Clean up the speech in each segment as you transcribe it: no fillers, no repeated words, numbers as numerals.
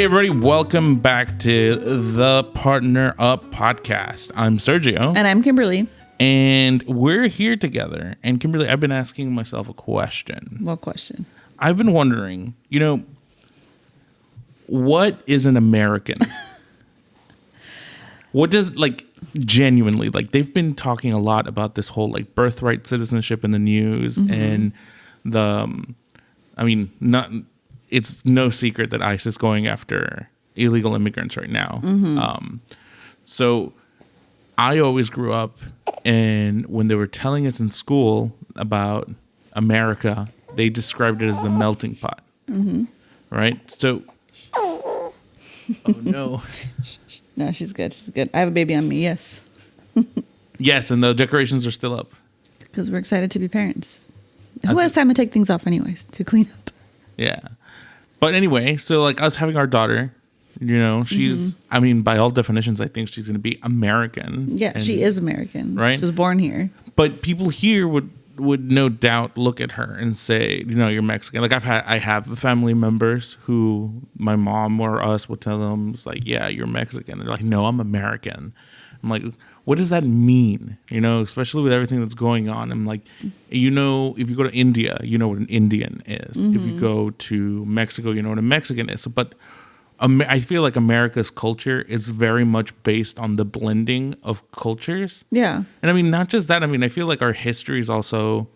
Hey everybody, welcome back to the Partner Up podcast. I'm Sergio. And I'm Kimberly. And we're here together. And Kimberly, I've been asking myself a question. What question? I've been wondering, what is an American? What does, genuinely, they've been talking a lot about this whole, birthright citizenship in the news. And it's no secret that ICE is going after illegal immigrants right now. So I always grew up, and when they were telling us in school about America, they described it as the melting pot. Right? So, oh no. No, she's good. She's good. I have a baby on me. Yes. Yes, and the decorations are still up. Because we're excited to be parents. Who has time to take things off anyways, to clean up? Yeah. But anyway, so us having our daughter, she's, by all definitions, I think she's going to be American. Yeah, she is American. Right? She was born here. But people here would no doubt look at her and say, you're Mexican. I have family members who my mom or us would tell them, it's yeah, you're Mexican. They're like, no, I'm American. I'm like, what does that mean? Especially with everything that's going on. I'm like, if you go to India, you know what an Indian is. If you go to Mexico, you know what a Mexican is. But I feel like America's culture is very much based on the blending of cultures. Yeah. And not just that. I feel like our history is also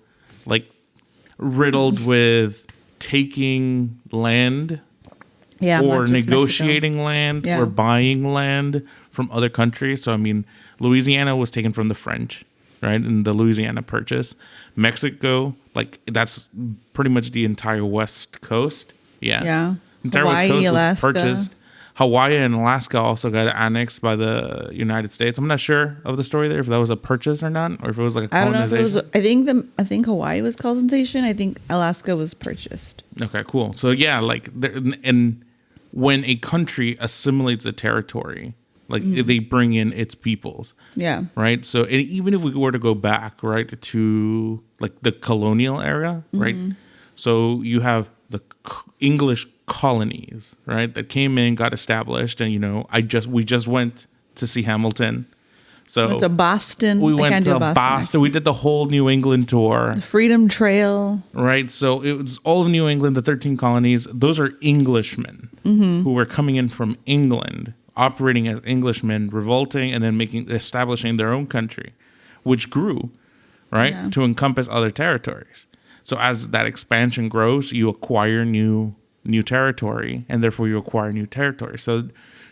riddled with taking land or negotiating land or buying land from other countries. So, Louisiana was taken from the French, right? In the Louisiana Purchase. Mexico, that's pretty much the entire West Coast. Yeah. Yeah. Entire Hawaii, West Coast Alaska. was purchased. Hawaii and Alaska also got annexed by the United States. I'm not sure of the story there, if that was a purchase or not, or if it was a colonization. I don't know if it was, I think Hawaii was colonization. I think Alaska was purchased. Okay, cool. So yeah, and when a country assimilates a territory, they bring in its peoples. Yeah. Right. So and even if we were to go back, right, to the colonial era, right? So you have the English colonies, right, that came in, got established, and we just went to see Hamilton. So went to Boston. We went to Boston. We did the whole New England tour. The Freedom Trail. Right. So it was all of New England, the 13 colonies. Those are Englishmen who were coming in from England, operating as Englishmen, revolting, and then establishing their own country, which grew, right, to encompass other territories. So as that expansion grows, you acquire new territory, and therefore you acquire new territory. So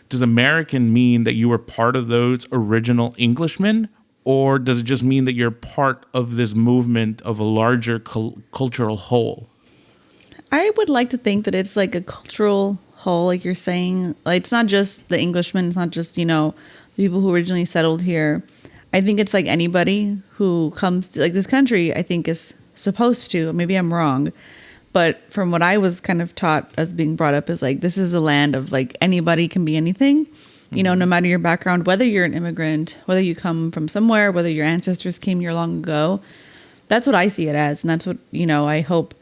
does American mean that you were part of those original Englishmen, or does it just mean that you're part of this movement of a larger cultural whole? I would like to think that it's a cultural whole, like you're saying. It's not just the Englishmen. It's not just, the people who originally settled here. I think it's anybody who comes to this country, I think is supposed to. Maybe I'm wrong. But from what I was kind of taught as being brought up is this is a land of anybody can be anything, no matter your background, whether you're an immigrant, whether you come from somewhere, whether your ancestors came here long ago. That's what I see it as. And that's what, I hope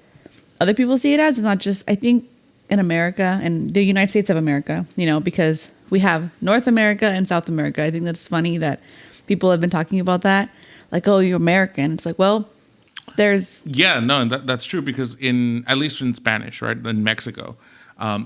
other people see it as. It's not just, I think in America and the United States of America, because we have North America and South America. I think that's funny that people have been talking about that. Oh, you're American. It's well, that's true, because at least in Spanish, right, in Mexico,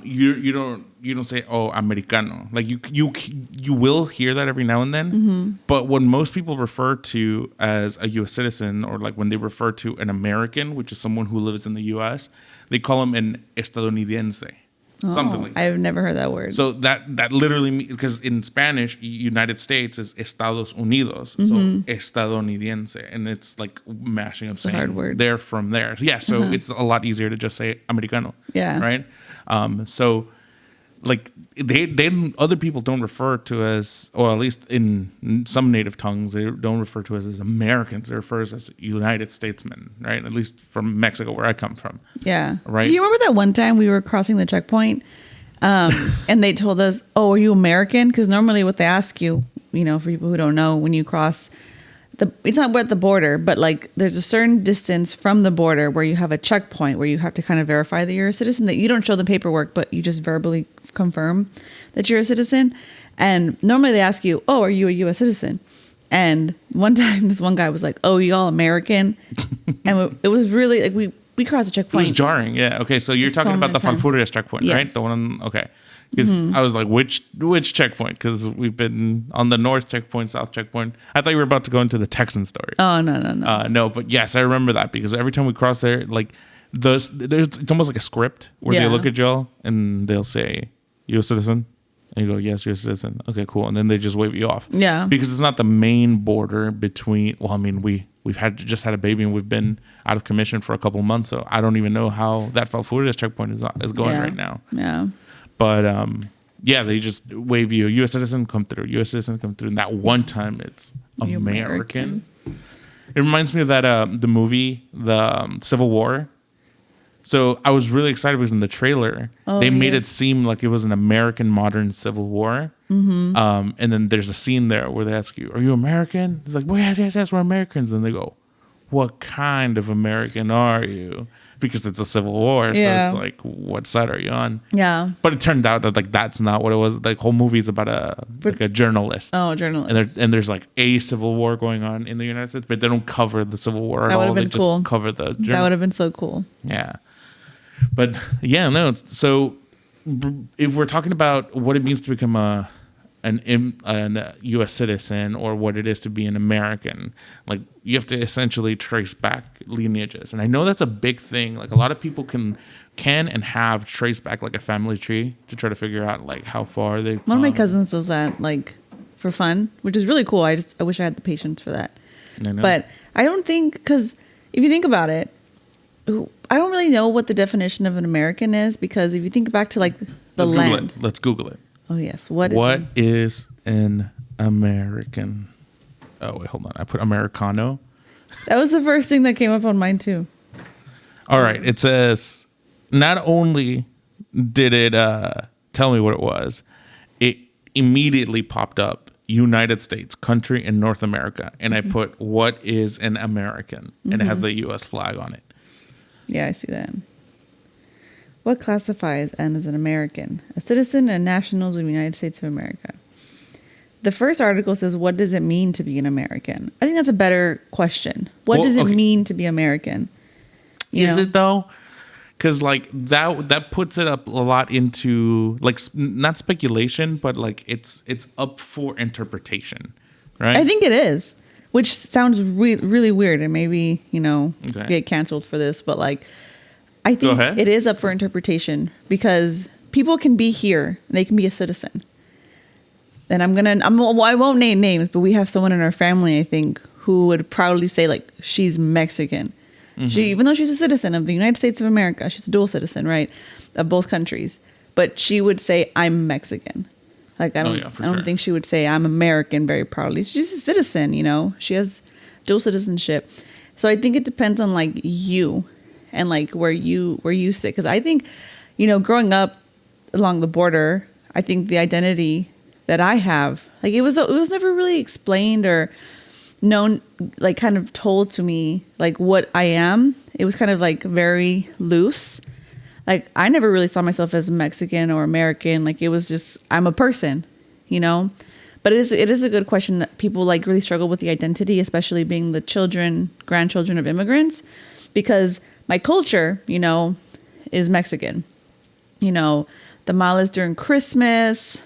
you don't say, oh, americano. You will hear that every now and then, but when most people refer to as a U.S. citizen, or when they refer to an American, which is someone who lives in the U.S., they call them an estadounidense. Something like that. I've never heard that word. So that literally means, because in Spanish, United States is Estados Unidos, so estadounidense, and it's mashing up saying hard word. They're from there. Yeah, so it's a lot easier to just say americano. Yeah. Right. So they other people don't refer to us, or at least in some native tongues, they don't refer to us as Americans. They refer to us as United Statesmen, right? At least from Mexico, where I come from. Yeah. Right. Do you remember that one time we were crossing the checkpoint, and they told us, "Oh, are you American?" Because normally, what they ask you, for people who don't know, when you cross it's not at the border, but like there's a certain distance from the border where you have a checkpoint where you have to kind of verify that you're a citizen, that you don't show the paperwork, but you just verbally confirm that you're a citizen. And normally they ask you, oh, are you a U.S. citizen? And one time this one guy was like, oh, you all American? And it was really like we crossed a checkpoint. It was jarring. Yeah. Okay. So you're talking about the Falfurrias checkpoint, yes. right? The one. Okay. Because I was like, which checkpoint? Because we've been on the north checkpoint, south checkpoint. I thought you were about to go into the Texan story. Oh, no. No, but yes, I remember that because every time we cross there, like it's almost like a script where they look at y'all and they'll say, "You a citizen?" And you go, "Yes, you're a citizen." Okay, cool. And then they just wave you off. Yeah. Because it's not the main border between. Well, I mean, we've just had a baby and we've been out of commission for a couple of months, so I don't even know how that Falfurrias checkpoint is going right now. Yeah. But they just wave you, U.S. citizen, come through. U.S. citizen, come through. And that one time, it's American. It reminds me of that the movie, the Civil War. So I was really excited because in the trailer, they made it seem like it was an American modern Civil War. Mm-hmm. And then there's a scene there where they ask you, "Are you American?" It's like, "Well, yes, we're Americans." And they go, "What kind of American are you?" Because it's a civil war, so it's like, what side are you on? Yeah. But it turned out that like that's not what it was. Like whole movie is about a journalist. Oh, journalist. And there's like a civil war going on in the United States, but they don't cover the Civil War at all. They just cover the journal. That would have been so cool. Yeah. But yeah, no. So if we're talking about what it means to become a U.S. citizen or what it is to be an American, like you have to essentially trace back lineages. And I know that's a big thing. Like a lot of people can and have traced back like a family tree to try to figure out like how far they've One of my cousins does that like for fun, which is really cool. I wish I had the patience for that. I know. But I don't think, because if you think about it, I don't really know what the definition of an American is, because if you think back to like the land. Let's Google it. Oh, yes. What is an American? Oh, wait, hold on. I put Americano. That was the first thing that came up on mine, too. All right. It says, not only did it tell me what it was, it immediately popped up United States, country in North America. And I put, what is an American? And it has the U.S. flag on it. Yeah, I see that. What classifies as an American? A citizen and nationals of the United States of America. The first article says, what does it mean to be an American? I think that's a better question. What does it mean to be American? Is it though? Because like that puts it up a lot into like not speculation, but like it's up for interpretation, right? I think it is, which sounds really weird, and maybe get canceled for this, but like I think it is up for interpretation because people can be here, they can be a citizen. And I won't name names, but we have someone in our family, I think, who would proudly say like she's Mexican. Mm-hmm. Even though she's a citizen of the United States of America, she's a dual citizen, right, of both countries. But she would say, "I'm Mexican." Like I don't think she would say, "I'm American" very proudly. She's a citizen, She has dual citizenship. So I think it depends on like you and like where you sit. Because I think, growing up along the border, I think the identity that I have, like it was never really explained or known, like kind of told to me like what I am. It was kind of like very loose. Like I never really saw myself as Mexican or American. Like it was just, I'm a person, But it is a good question that people like really struggle with the identity, especially being the grandchildren of immigrants, because my culture, is Mexican. Tamales during Christmas.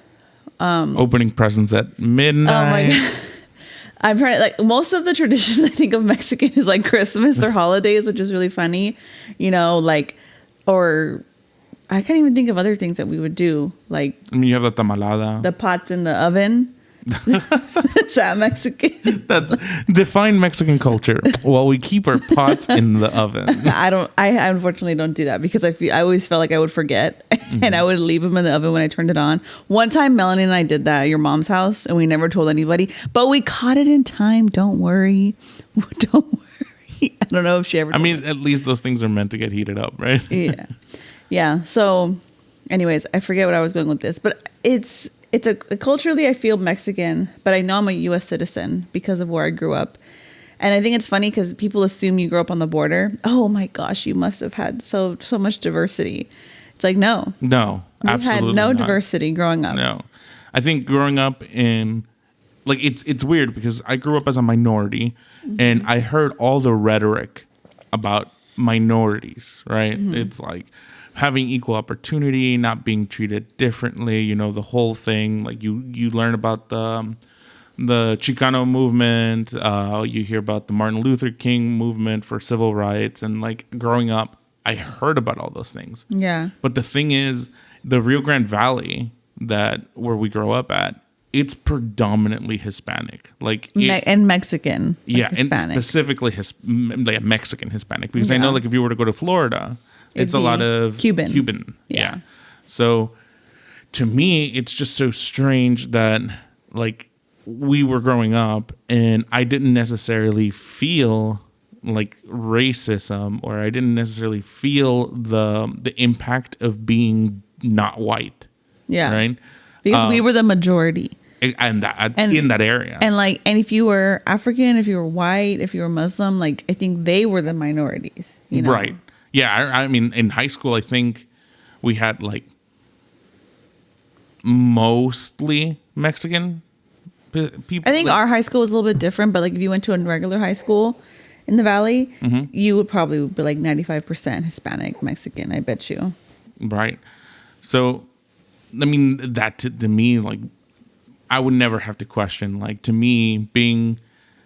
Opening presents at midnight. Oh my God. I'm trying to, like, most of the traditions I think of Mexican is like Christmas or holidays, which is really funny, or I can't even think of other things that we would do. Like, I mean, you have the tamalada, the pots in the oven. Is that Mexican? Define Mexican culture. Well, we keep our pots in the oven. I unfortunately don't do that because I always felt like I would forget and I would leave them in the oven when I turned it on. One time Melanie and I did that at your mom's house and we never told anybody, but we caught it in time. Don't worry. Don't worry. I don't know if she ever told me. At least those things are meant to get heated up, right? Yeah. So anyways, I forget what I was going with this, but culturally I feel Mexican, but I know I'm a U.S. citizen because of where I grew up. And I think it's funny because people assume you grew up on the border. Oh my gosh, you must have had so much diversity. It's like, no. No, absolutely had no not. diversity growing up. No. I think growing up in, like, it's weird because I grew up as a minority and I heard all the rhetoric about minorities, right? It's like having equal opportunity, not being treated differently, you know, the whole thing. Like you learn about the Chicano movement, you hear about the Martin Luther King movement for civil rights, and like growing up, I heard about all those things. Yeah. But the thing is, the Rio Grande Valley where we grow up at, it's predominantly Hispanic, like and Mexican. Yeah, Hispanic. and specifically like Mexican Hispanic, because I Yeah. know like if you were to go to Florida, it's a lot of Cuban. Yeah. So to me, it's just so strange that like we were growing up and I didn't necessarily feel like racism, or I didn't necessarily feel the impact of being not white. Yeah. Right. Because we were the majority. And in that area. And if you were African, if you were white, if you were Muslim, like I think they were the minorities, you know? Right. Yeah. I mean, in high school, I think we had like mostly Mexican people. I think our high school was a little bit different, but like if you went to a regular high school in the Valley, you would probably be like 95% Hispanic, Mexican, I bet you. Right. So, I mean, that to me, like, I would never have to question, like, to me, being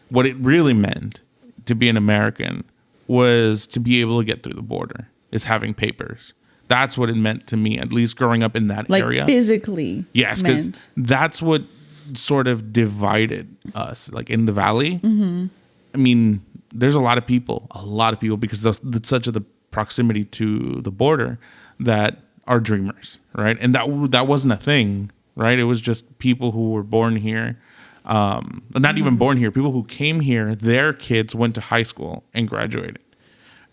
what it really meant to be an American was to be able to get through the border, is having papers. That's what it meant to me, at least growing up in that area. Like physically. Yes, because that's what sort of divided us, like in the Valley. I mean, there's a lot of people, because that's such the proximity to the border that are dreamers, right? And that wasn't a thing, right? It was just people who were born here, not even born here, people who came here, their kids went to high school and graduated,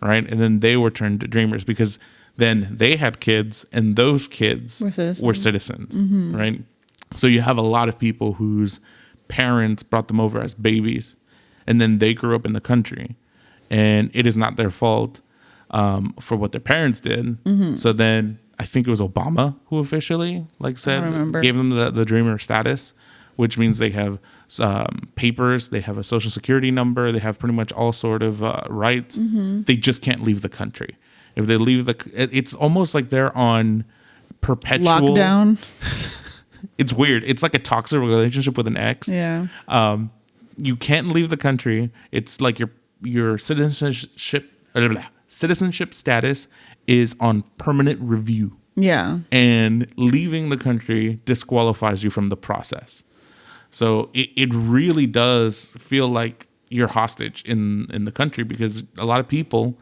right? And then they were turned to dreamers because then they had kids and those kids were citizens, right? So you have a lot of people whose parents brought them over as babies and then they grew up in the country and it is not their fault for what their parents did. So then I think it was Obama who officially gave them the dreamer status, which means they have papers, they have a social security number, they have pretty much all sort of rights. They just can't leave the country. If they leave it's almost like they're on perpetual lockdown. It's weird. It's like a toxic relationship with an ex. Yeah. You can't leave the country. It's like your citizenship status is on permanent review. Yeah. And leaving the country disqualifies you from the process. So it really does feel like you're hostage in the country, because a lot of people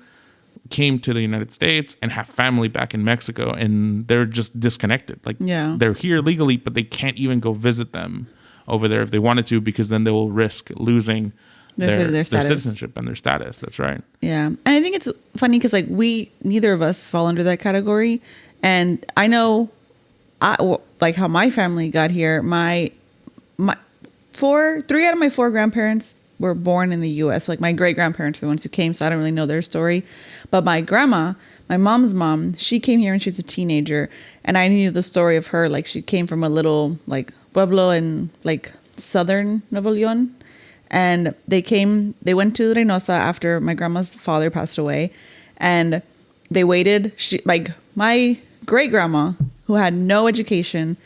came to the United States and have family back in Mexico and they're just disconnected. Like they're here legally, but they can't even go visit them over there if they wanted to, because then they will risk losing their citizenship and their status. That's right. Yeah. And I think it's funny because like neither of us fall under that category. And I know like how my family got here. My 3 out of my 4 grandparents were born in the U.S. Like my great grandparents are the ones who came, so I don't really know their story. But my grandma, my mom's mom, she came here when she was a teenager, and I knew the story of her. Like she came from a little like pueblo in like southern Nuevo León, and they went to Reynosa after my grandma's father passed away, and they waited. Like my great grandma, who had no education,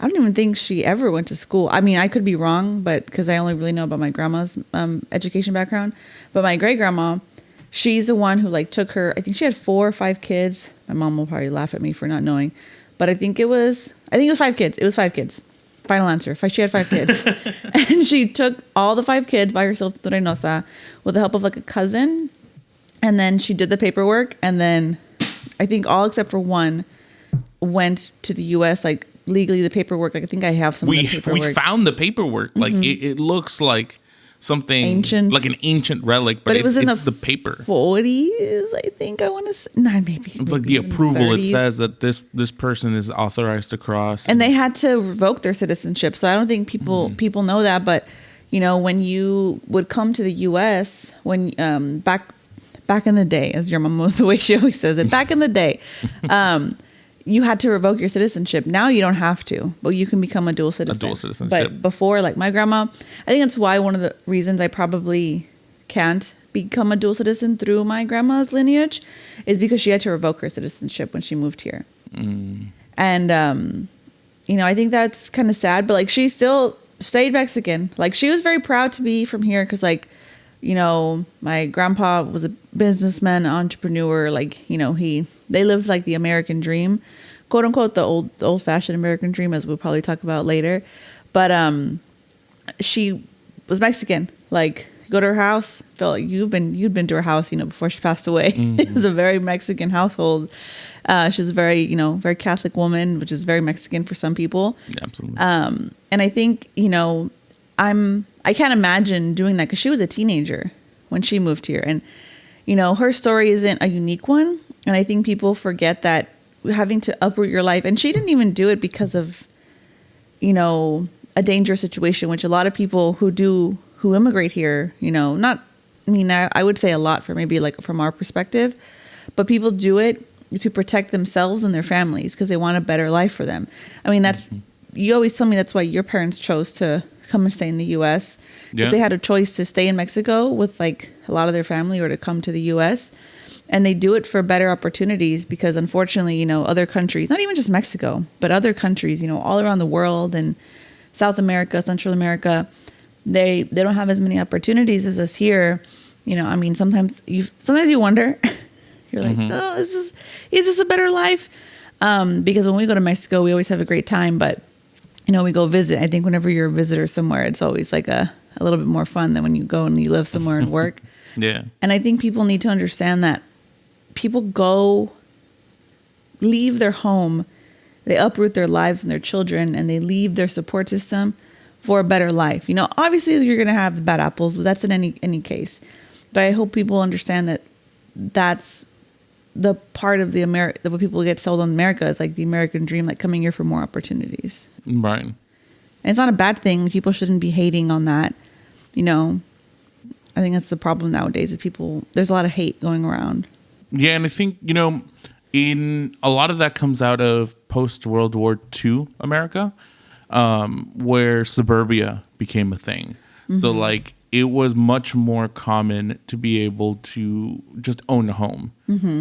I don't even think she ever went to school. I mean, I could be wrong, but because I only really know about my grandma's education background. But my great grandma, she's the one who like took her. I think she had 4 or 5 kids. My mom will probably laugh at me for not knowing, but I think it was 5 kids. It was 5 kids. Final answer. She had 5 kids, and she took all the 5 kids by herself to Reynosa with the help of like a cousin, and then she did the paperwork, and then I think all except for one went to the U.S. like legally the paperwork. Like I think I have some of the paperwork. We found the paperwork. Like it looks like something ancient, like an ancient relic, but it was in it's the paper. 40s, I think. I want to say, no, maybe It's like the approval. It says that this person is authorized to cross, and they had to revoke their citizenship. So I don't think people know that, but when you would come to the U.S. when back in the day, as your mom, the way she always says it, back in the day, you had to revoke your citizenship. Now you don't have to, but you can become a dual citizen. A dual citizenship. But before, like my grandma, I think that's why one of the reasons I probably can't become a dual citizen through my grandma's lineage is because she had to revoke her citizenship when she moved here. And, I think that's kind of sad, but like she still stayed Mexican. Like she was very proud to be from here because like, my grandpa was a businessman, entrepreneur. Like, they lived like the American dream, quote unquote, the old fashioned American dream, as we'll probably talk about later. But she was Mexican. Like, go to her house, felt like you'd been to her house, before she passed away. It was a very Mexican household. She's a very, very Catholic woman, which is very Mexican for some people. Yeah, absolutely. And I think, I can't imagine doing that because she was a teenager when she moved here. And, her story isn't a unique one. And I think people forget that having to uproot your life, and she didn't even do it because of, a dangerous situation, which a lot of people who immigrate here, I would say a lot for maybe like from our perspective, but people do it to protect themselves and their families because they want a better life for them. I mean, you always tell me that's why your parents chose to come and stay in the U.S. If they had a choice to stay in Mexico with like a lot of their family or to come to the U.S., and they do it for better opportunities because unfortunately, other countries, not even just Mexico, but other countries, all around the world and South America, Central America, they don't have as many opportunities as us here. Sometimes you wonder, you're like, oh, is this a better life? Because when we go to Mexico, we always have a great time, but we go visit. I think whenever you're a visitor somewhere, it's always like a little bit more fun than when you go and you live somewhere and work. Yeah. And I think people need to understand that people leave their home, they uproot their lives and their children, and they leave their support system for a better life. Obviously you're going to have the bad apples, but that's in any case. But I hope people understand that that's the part of that what people get sold on America is like the American dream, like coming here for more opportunities. Right. And it's not a bad thing. People shouldn't be hating on that. I think that's the problem nowadays is there's a lot of hate going around. Yeah. And I think, in a lot of that comes out of post World War II America, where suburbia became a thing. So like it was much more common to be able to just own a home.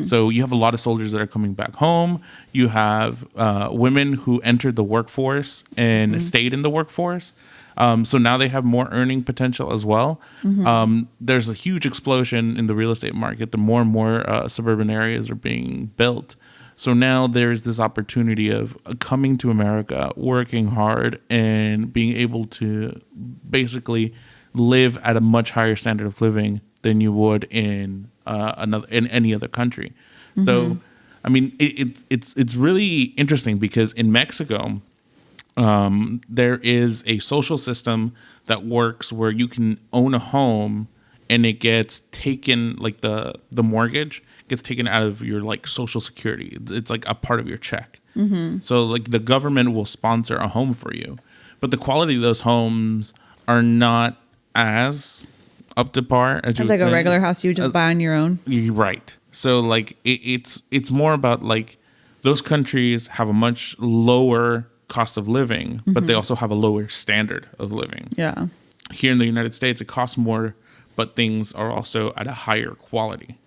So you have a lot of soldiers that are coming back home. You have women who entered the workforce and stayed in the workforce. So now they have more earning potential as well. There's a huge explosion in the real estate market. The more and more suburban areas are being built. So now there's this opportunity of coming to America, working hard, and being able to basically live at a much higher standard of living than you would in any other country. So, I mean, it's really interesting because in Mexico, there is a social system that works where you can own a home and it gets taken, like the mortgage gets taken out of your like social security. It's like a part of your check. So like the government will sponsor a home for you, but the quality of those homes are not as up to par as you would like say. A regular house you just buy on your own. Right. So like it's more about like those countries have a much lower cost of living, but they also have a lower standard of living. Yeah. Here in the United States, it costs more, but things are also at a higher quality.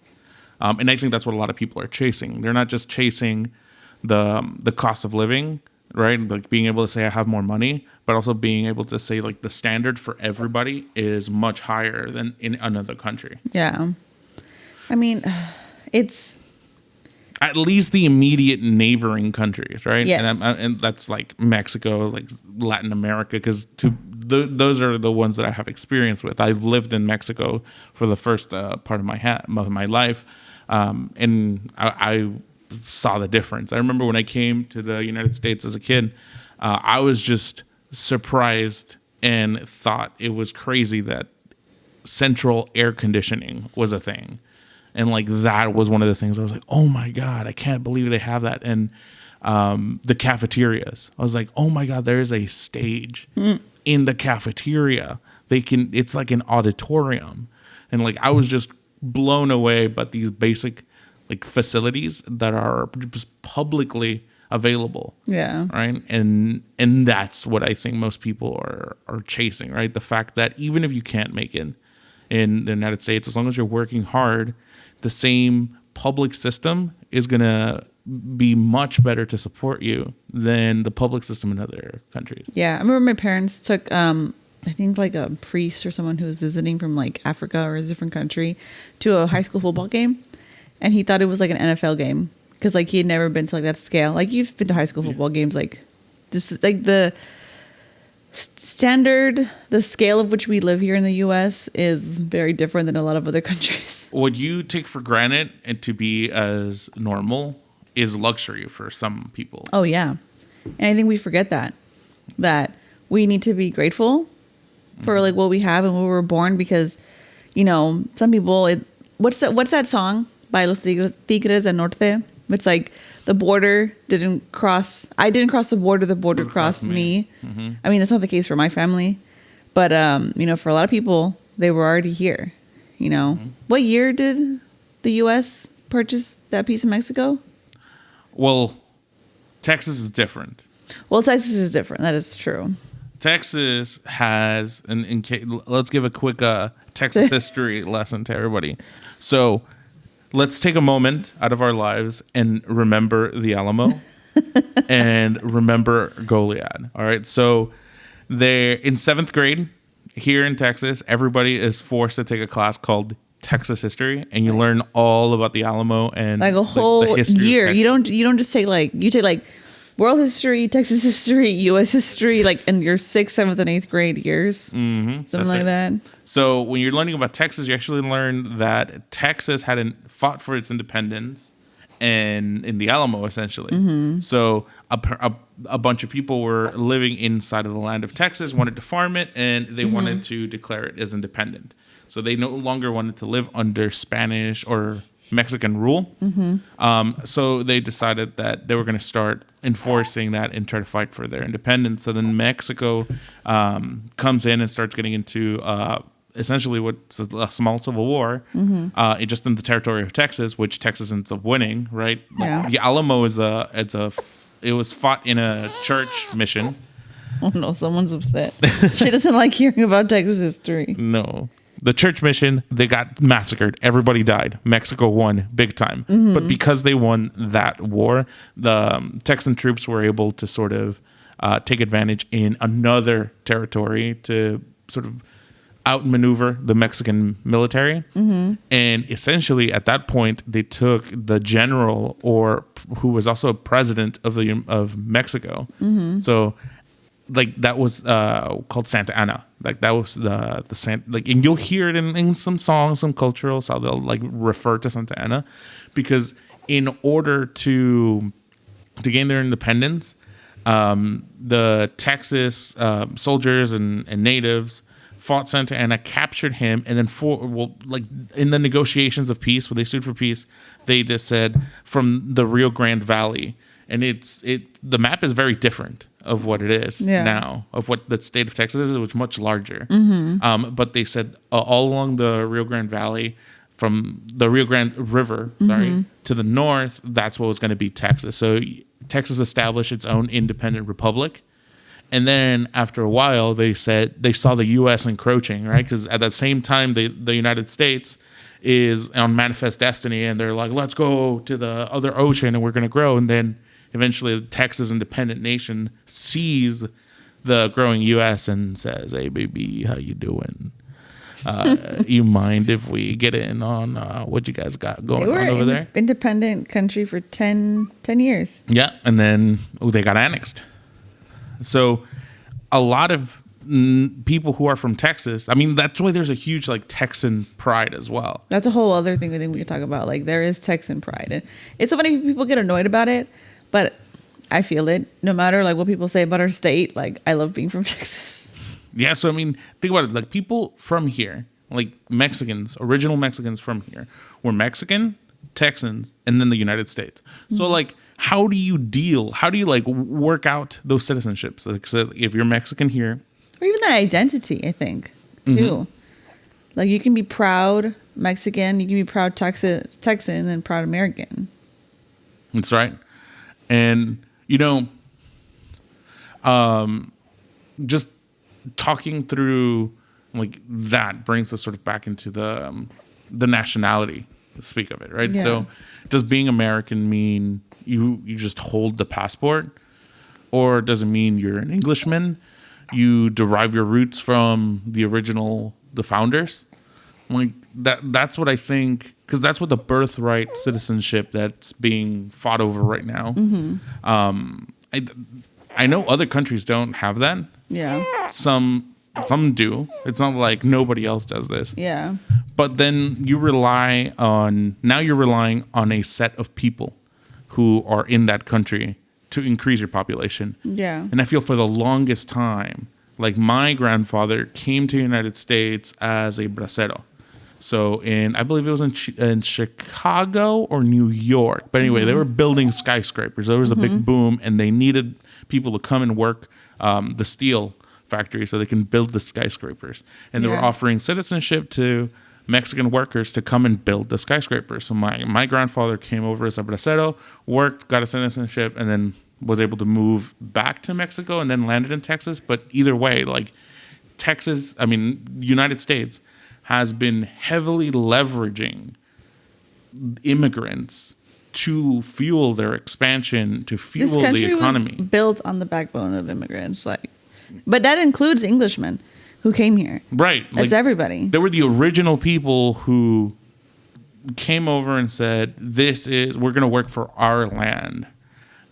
And I think that's what a lot of people are chasing. They're not just chasing the cost of living, right? Like being able to say I have more money, but also being able to say like the standard for everybody is much higher than in another country. Yeah. I mean, it's at least the immediate neighboring countries, right? Yes. And that's like Mexico, like Latin America, because those are the ones that I have experience with. I've lived in Mexico for the first part of my life, and I saw the difference. I remember when I came to the United States as a kid, I was just surprised and thought it was crazy that central air conditioning was a thing. And like that was one of the things I was like, oh my God, I can't believe they have that. And the cafeterias, I was like, oh my God, there's a stage in the cafeteria. It's like an auditorium. And like I was just blown away by these basic like facilities that are just publicly available. Yeah. Right. And that's what I think most people are chasing, right? The fact that even if you can't make it in the United States, as long as you're working hard, the same public system is going to be much better to support you than the public system in other countries. Yeah. I remember my parents took, I think like a priest or someone who was visiting from like Africa or a different country to a high school football game. And he thought it was like an NFL game because like he had never been to like that scale. Like you've been to high school football games, like this is like the standard, the scale of which we live here in the U.S. is very different than a lot of other countries. What you take for granted and to be as normal is luxury for some people. Oh, yeah. And I think we forget that we need to be grateful for like what we have and where we were born because, you know, some people, what's that song by Los Tigres del Norte? It's like the border I didn't cross the border crossed me. Mm-hmm. I mean, that's not the case for my family. But, you know, for a lot of people, they were already here. You know, What year did the U.S. purchase that piece of Mexico? Well, Texas is different. Well, Texas is different. That is true. Texas has, let's give a quick Texas history lesson to everybody. So let's take a moment out of our lives and remember the Alamo and remember Goliad. All right. So they're in 7th grade here in Texas. Everybody is forced to take a class called Texas history, and you learn all about the Alamo and like a whole the history year. You don't just take you take like world history, Texas history, U.S. history, like in your 6th, 7th, and 8th grade years, something like that. So when you're learning about Texas, you actually learn that Texas hadn't fought for its independence, and in the Alamo essentially. So a bunch of people were living inside of the land of Texas, wanted to farm it, and they wanted to declare it as independent. So they no longer wanted to live under Spanish or Mexican rule. So they decided that they were going to start enforcing that and try to fight for their independence. So then Mexico comes in and starts getting into essentially what's a small civil war, just in the territory of Texas, which Texas ends up winning, right? Yeah. The Alamo it was fought in a church mission. Oh no, someone's upset. She doesn't like hearing about Texas history. No. The church mission, they got massacred. Everybody died. Mexico won big time. But because they won that war, the Texan troops were able to sort of take advantage in another territory to sort of outmaneuver the Mexican military. And essentially, at that point, they took the general, or who was also president of Mexico. So, like that was called Santa Anna. Like that was the like, and you'll hear it in some songs, some culturals, how they'll like refer to Santa Anna, because in order to gain their independence, the Texas soldiers and natives fought Santa Anna, captured him, and then like in the negotiations of peace, when they stood for peace, they just said from the Rio Grande Valley, and the map is very different of what it is now, of what the state of Texas is. It was much larger. But they said all along the Rio Grande Valley, from the Rio Grande River, to the north, that's what was going to be Texas. So Texas established its own independent republic. And then after a while, they said they saw the U.S. encroaching, right? Because at that same time, the United States is on manifest destiny, and they're like, let's go to the other ocean, and we're going to grow. And then eventually, the Texas independent nation sees the growing U.S. and says, "Hey, baby, how you doing? You mind if we get in on what you guys got going on over there?" Independent country for 10 years. Yeah, and then they got annexed. So a lot of people who are from Texas, I mean, that's why there's a huge like Texan pride as well. That's a whole other thing I think we could talk about. Like there is Texan pride. And it's so funny people get annoyed about it, but I feel it. No matter like what people say about our state, like I love being from Texas. Yeah, so I mean, think about it. Like people from here, like Mexicans, original Mexicans from here, were Mexican, Texans, and then the United States. So like, how do you like work out those citizenships? Like, so if you're Mexican here, or even that identity, I think too. Like you can be proud Mexican, you can be proud Texan, and then proud American. that's right. And you know, just talking through like that brings us sort of back into the nationality, to speak of it, right? Yeah. So does being American mean you just hold the passport, or does it mean you're an Englishman, you derive your roots from the founders? Like that's what I think, because that's what the birthright citizenship that's being fought over right now. I know other countries don't have that. Yeah. Some do. It's not like nobody else does this. Yeah. But then you're relying on a set of people who are in that country to increase your population. Yeah. And I feel for the longest time, like my grandfather came to the United States as a bracero. So I believe it was in Chicago or New York. But anyway, they were building skyscrapers. There was a big boom, and they needed people to come and work the steel factory so they can build the skyscrapers. And they were offering citizenship to Mexican workers to come and build the skyscrapers. So my grandfather came over as a bracero, worked, got a citizenship, and then was able to move back to Mexico and then landed in Texas. But either way, like United States has been heavily leveraging immigrants to fuel their expansion, to fuel the economy. Was built on the backbone of immigrants, but that includes Englishmen who came here. Right. That's everybody. They were the original people who came over and said, we're going to work for our land.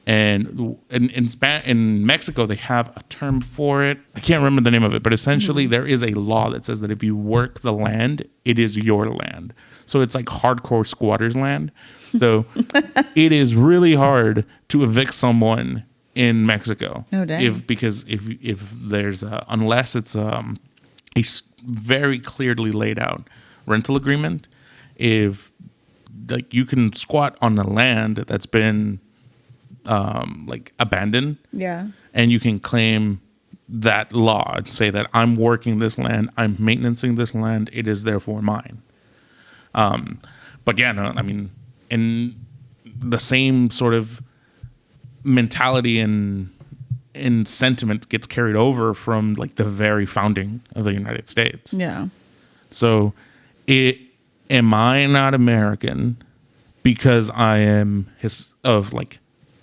And in Mexico, they have a term for it. I can't remember the name of it, but essentially there is a law that says that if you work the land, it is your land. So it's like hardcore squatters' land. So it is really hard to evict someone in Mexico. Oh, dang. Because if there's unless it's a very clearly laid out rental agreement, if like you can squat on the land that's been abandoned, and you can claim that law and say that I'm working this land, I'm maintaining this land, it is therefore mine. But yeah, no, I mean, in the same sort of mentality and sentiment gets carried over from like the very founding of the United States. Yeah. So am I not American because I am of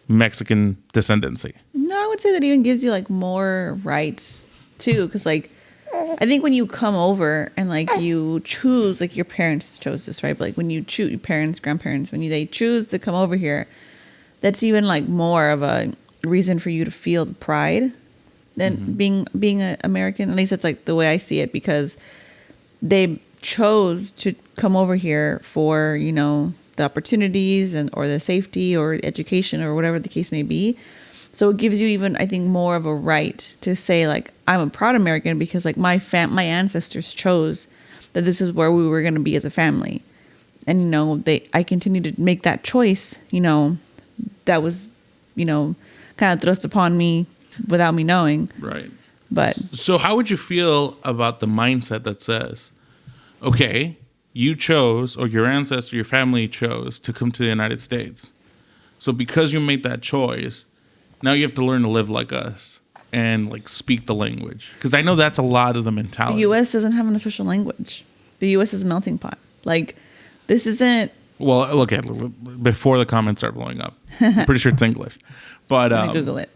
Mexican descendancy? No, I would say that even gives you like more rights too, because like I think when you come over and like you choose, like your parents chose this, right? But like when you choose, your parents, grandparents, they choose to come over here, that's even like more of a reason for you to feel the pride than being an American. At least it's like the way I see it, because they chose to come over here for, the opportunities or the safety or education or whatever the case may be. So it gives you even, I think, more of a right to say like, I'm a proud American because like my ancestors chose that this is where we were going to be as a family. And, I continue to make that choice, that was, kind of thrust upon me without me knowing. Right. But so how would you feel about the mindset that says, okay, you chose, or your ancestor, your family chose to come to the United States. So because you made that choice, now you have to learn to live like us and like speak the language. Because I know that's a lot of the mentality. The U.S. doesn't have an official language. The U.S. is a melting pot. Like, this isn't... Well, look at it before the comments start blowing up. I'm pretty sure it's English. But I'm gonna Google it.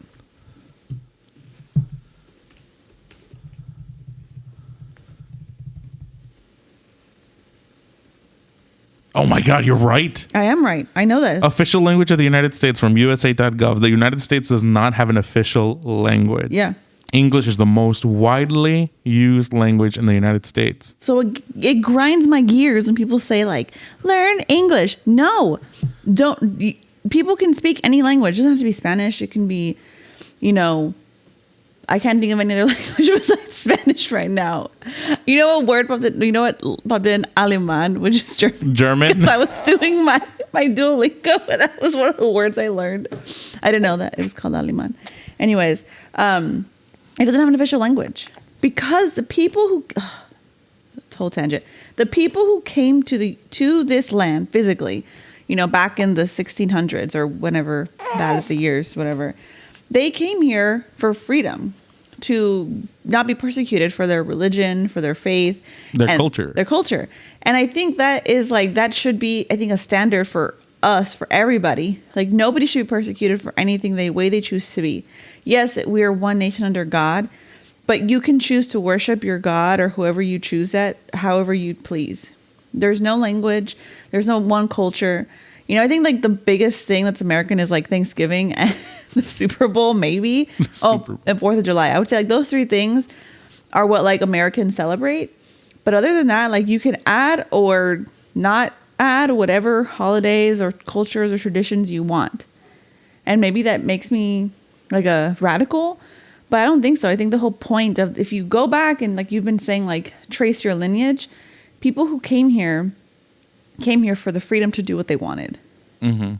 Oh my God, you're right. I am right. I know this. Official language of the United States from USA.gov. The United States does not have an official language. Yeah. English is the most widely used language in the United States. So it grinds my gears when people say like, learn English. No, don't. People can speak any language. It doesn't have to be Spanish. It can be, I can't think of any other language besides Spanish right now. You know what word popped in? You know what popped in? Alemán, which is German. German? Because I was doing my Duolingo, and that was one of the words I learned. I didn't know that. It was called Alemán. Anyways, it doesn't have an official language. Because the people who... whole tangent. The people who came to this land physically, you know, back in the 1600s or whenever that is the years, whatever, they came here for freedom, to not be persecuted for their religion, for their faith, their culture. And I think that is like, that should be, I think, a standard for us, for everybody. Like, nobody should be persecuted for anything the way they choose to be. Yes, we are one nation under God, but you can choose to worship your God or whoever you choose that, however you please. There's no language. There's no one culture. You know, I think like the biggest thing that's American is like Thanksgiving and the Super Bowl, maybe. And 4th of July. I would say like those three things are what like Americans celebrate. But other than that, like you can add or not add whatever holidays or cultures or traditions you want. And maybe that makes me like a radical, but I don't think so. I think the whole point of, if you go back and like you've been saying, like trace your lineage, people who came here for the freedom to do what they wanted. Mm-hmm.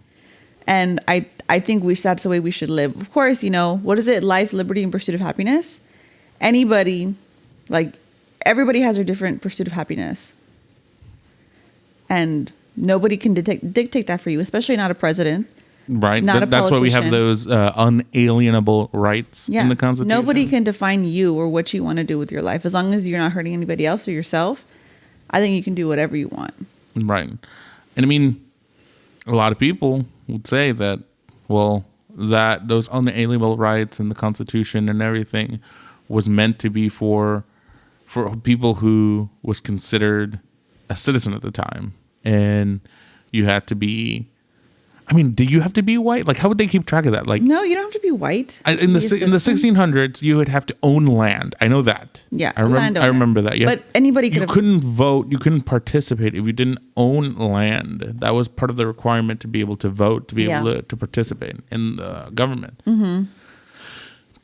And I think that's the way we should live. Of course, you know, what is it? Life, liberty, and pursuit of happiness. Everybody has their different pursuit of happiness. And nobody can dictate that for you, especially not a president. Right. That's why we have those unalienable rights in the Constitution. Nobody can define you or what you want to do with your life. As long as you're not hurting anybody else or yourself, I think you can do whatever you want. Right. And I mean, a lot of people would say that, well, that those unalienable rights and the Constitution and everything was meant to be for people who was considered a citizen at the time. And you had to be... I mean, do you have to be white? Like, how would they keep track of that? Like, no, you don't have to be white. In the 1600s, you would have to own land. I know that. Yeah, I remember that. Yeah, but anybody could. You couldn't vote. You couldn't participate if you didn't own land. That was part of the requirement to be able to vote, to be able to participate in the government. Mm-hmm.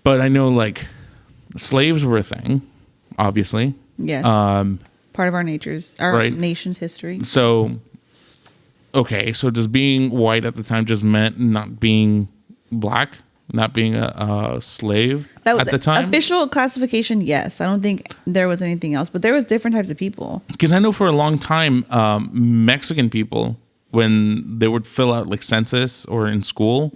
But I know, like, slaves were a thing, obviously. Yes. Part of our nation's history. So. Okay, so does being white at the time just meant not being black, not being a slave at the time? Official classification, yes. I don't think there was anything else, but there was different types of people. Because I know for a long time, Mexican people, when they would fill out like census or in school,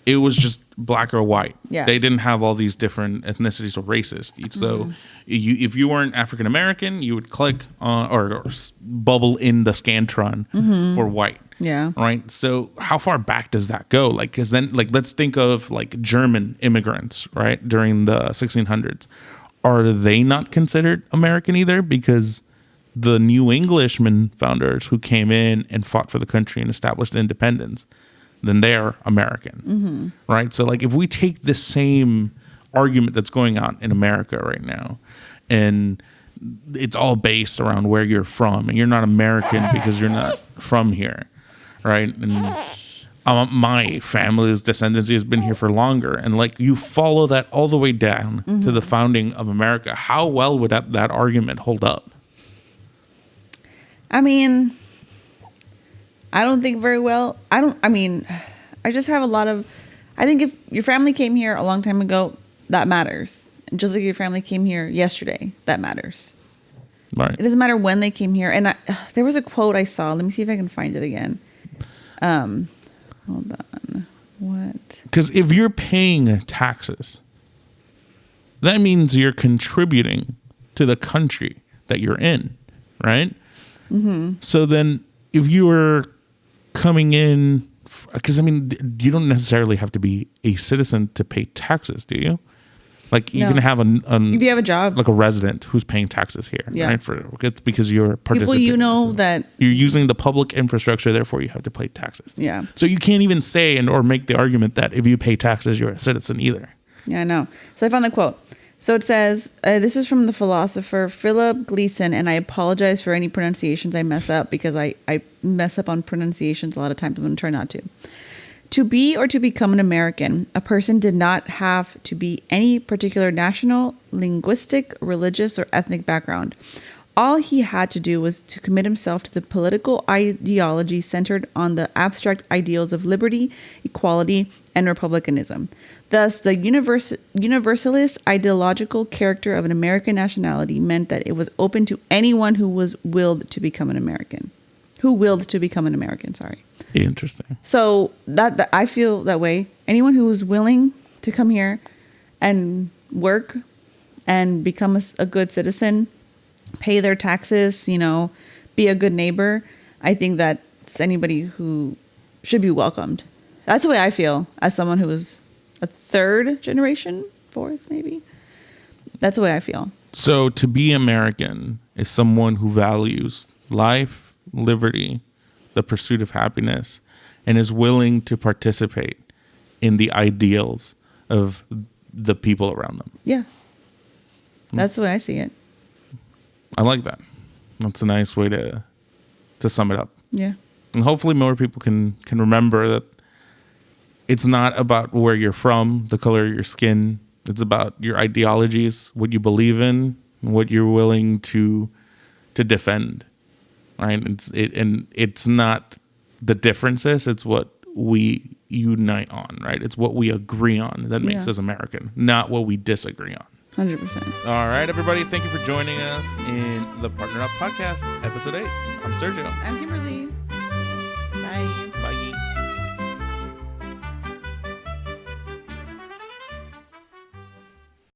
it was just black or white. Yeah. They didn't have all these different ethnicities or races. So if you weren't African American, you would click on or bubble in the Scantron for white. Yeah. Right. So how far back does that go? Like, because then, like, let's think of like German immigrants, right, during the 1600s. Are they not considered American either? Because the New Englishmen founders who came in and fought for the country and established independence, then they're American, right? So, like, if we take the same argument that's going on in America right now, and it's all based around where you're from, and you're not American because you're not from here, right? And my family's descendancy has been here for longer, and like you follow that all the way down to the founding of America, how well would that argument hold up? I mean, I don't think very well. I just have a lot of... I think if your family came here a long time ago, that matters. And just like your family came here yesterday, that matters. Right. It doesn't matter when they came here. And there was a quote I saw. Let me see if I can find it again. Hold on. What? Because if you're paying taxes, that means you're contributing to the country that you're in, right? Mm-hmm. So then if you were coming in, because I mean, you don't necessarily have to be a citizen to pay taxes, do you? Like you can have if you have a job, like a resident who's paying taxes here, right? It's because you're participating. People, you know, that you're using the public infrastructure, therefore you have to pay taxes. Yeah. So you can't even say or make the argument that if you pay taxes, you're a citizen either. Yeah, I know. So I found the quote. So it says, this is from the philosopher Philip Gleason, and I apologize for any pronunciations I mess up because I mess up on pronunciations a lot of times. I'm going to try not to. To be or to become an American, a person did not have to be any particular national, linguistic, religious, or ethnic background. All he had to do was to commit himself to the political ideology centered on the abstract ideals of liberty, equality, and republicanism. Thus, the universalist ideological character of an American nationality meant that it was open to anyone who was willed to become an American. Sorry. Interesting. So that I feel that way. Anyone who is willing to come here and work and become a good citizen, pay their taxes, be a good neighbor, I think that's anybody who should be welcomed. That's the way I feel as someone who is a third generation, fourth maybe. That's the way I feel. So to be American is someone who values life, liberty, the pursuit of happiness, and is willing to participate in the ideals of the people around them. Yeah. That's the way I see it. I like that. That's a nice way to sum it up. Yeah. And hopefully more people can remember that it's not about where you're from, the color of your skin. It's about your ideologies, what you believe in, and what you're willing to defend. Right? It's not the differences, it's what we unite on, right? It's what we agree on that makes us American, not what we disagree on. 100%. All right, everybody. Thank you for joining us in the Partner Up Podcast, episode 8. I'm Sergio. I'm Kimberly. Bye.